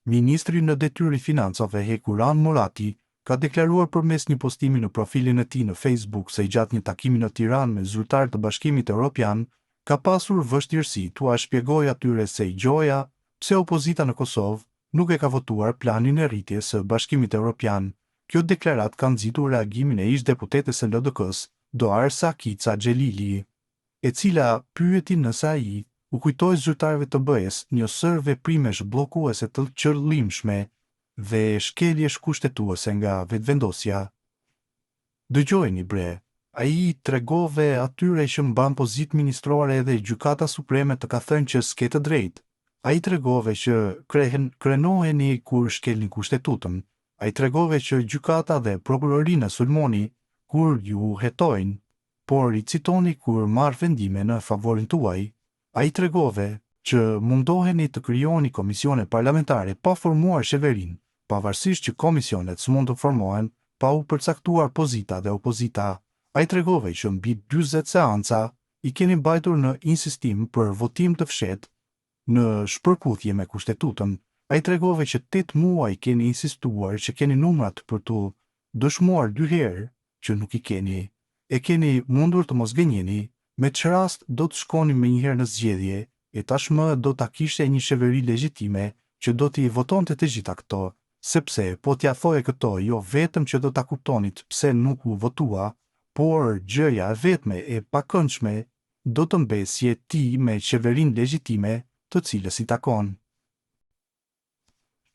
Ministri në detyrë i financave Hekuran Murati ka deklaruar përmes një postimi në profilin e tij në Facebook se gjatë një takimi në Tiranë me zyrtarë të Bashkimit Evropian, ka pasur vështirësi t'ua shpjegojë atyre se i gjoja pse opozita në Kosovë nuk e ka votuar planin e rritjes së Bashkimit Evropian. Kjo deklarat ka nxitur reagimin e ish-deputetes së LDK-s, Doar Sakica Xhelili, e cila pyeti nëse ai u kujtoi zyrtarëve të BE-s një sër veprimesh bllokuese të qëllimshme dhe shkeljesh kushtetuese nga vetvendosja. Dëgjojeni bre, ai tregove atyre që mban pozitë ministrore edhe Gjykata Supreme të ka thënë që s'ke të drejtë. Ai tregove që krenoheni kur shkelni kushtetutën. Ai tregove që gjykata dhe prokurorinë sulmoni kur ju hetojnë, por i citoni kur marr vendime në favorin tuaj. Ai tregove që mundoheni të krijoni komisione parlamentare pa formuar qeverinë, pavarësisht që komisionet s'mund të formohen pa u përcaktuar pozita dhe opozita. Ai tregove që mbi 40 seanca i keni mbajtur në insistim për votim të fshehtë në shpërputhje me kushtetutën. Ai tregove që 8 muaj keni insistuar që keni numrat për tu dëshmuar 2 herë që nuk i keni. E keni mundur të mos gënjeni, me që rast do të shkoni me njëherë në zgjedhje, e tashmë do ta kishte një qeveri legjitime që do t'i votonte të gjitha këto, sepse po t'ja thoje këto jo vetëm që do ta kuptonit pse nuk u votua, por gjëja vetme e pakëndshme do të mbesje ti me qeverinë legjitime të cilës i takon.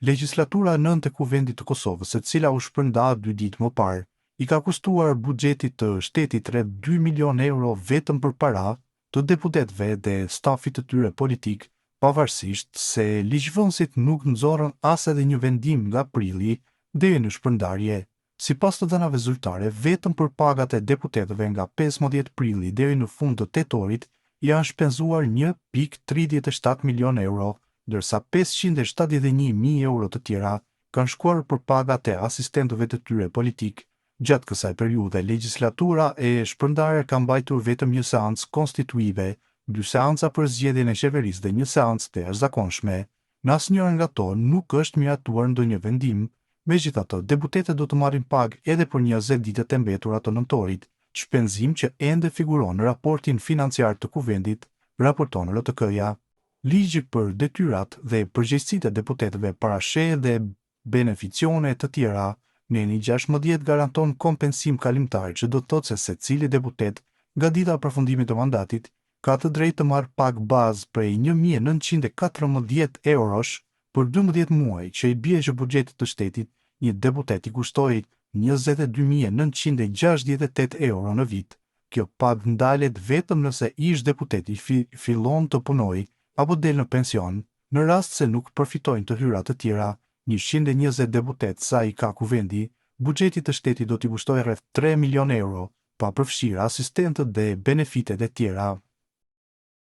Legjislatura 9 e Kuvendit të Kosovës, e cila u shpërnda 2 ditë më parë, i ka kustuar buxhetit të shtetit rreth 2 milion euro vetëm për para të deputetëve dhe stafit të tyre politik, pavarësisht se ligjvënësit nuk nxorën as edhe një vendim nga prilli deri në shpërndarje. Sipas të dhënave zyrtare, vetëm për pagat e deputetëve nga 15 prilli deri në fund të tetorit janë shpenzuar 1.37 milion euro, ndërsa 571.000 euro të tjera kanë shkuar për pagat e asistentëve të tyre politik. Gjatë kësaj periudhe, legjislatura e shpërndarë ka mbajtur vetëm një seancë konstituive, 2 seanca për zgjedhjen e qeverisë dhe një seancë të jashtëzakonshme. Në asnjërin nga to nuk është miratuar ndonjë vendim. Megjithatë, deputetët do të marrin pagë edhe për 20 ditët e mbetura të nëntorit, shpenzim që ende figuron në raportin financiar të Kuvendit, raporton RTK-ja. Ligji për detyrat dhe përgjegjësitë e deputetëve parasheh dhe beneficione të tjera. Neni 16 garanton kompensim kalimtar, që do të thotë se secili deputet nga dita e përfundimit të mandatit ka të drejtë të marrë pagë bazë prej 1.914 eurosh për 12 muaj, që i bie që buxhetit të shtetit një deputet i kushtoi 22.968 euro në vit. Kjo pagë ndalet vetëm nëse ish deputeti fillon të punojë apo del në pension, në rast se nuk përfitojnë të hyra të tjera. 120 deputet sa i ka Kuvendi, buxheti të shtetit do t'i kushtojë rreth 3 milion euro, pa përfshirë asistentët dhe benefitet e tjera.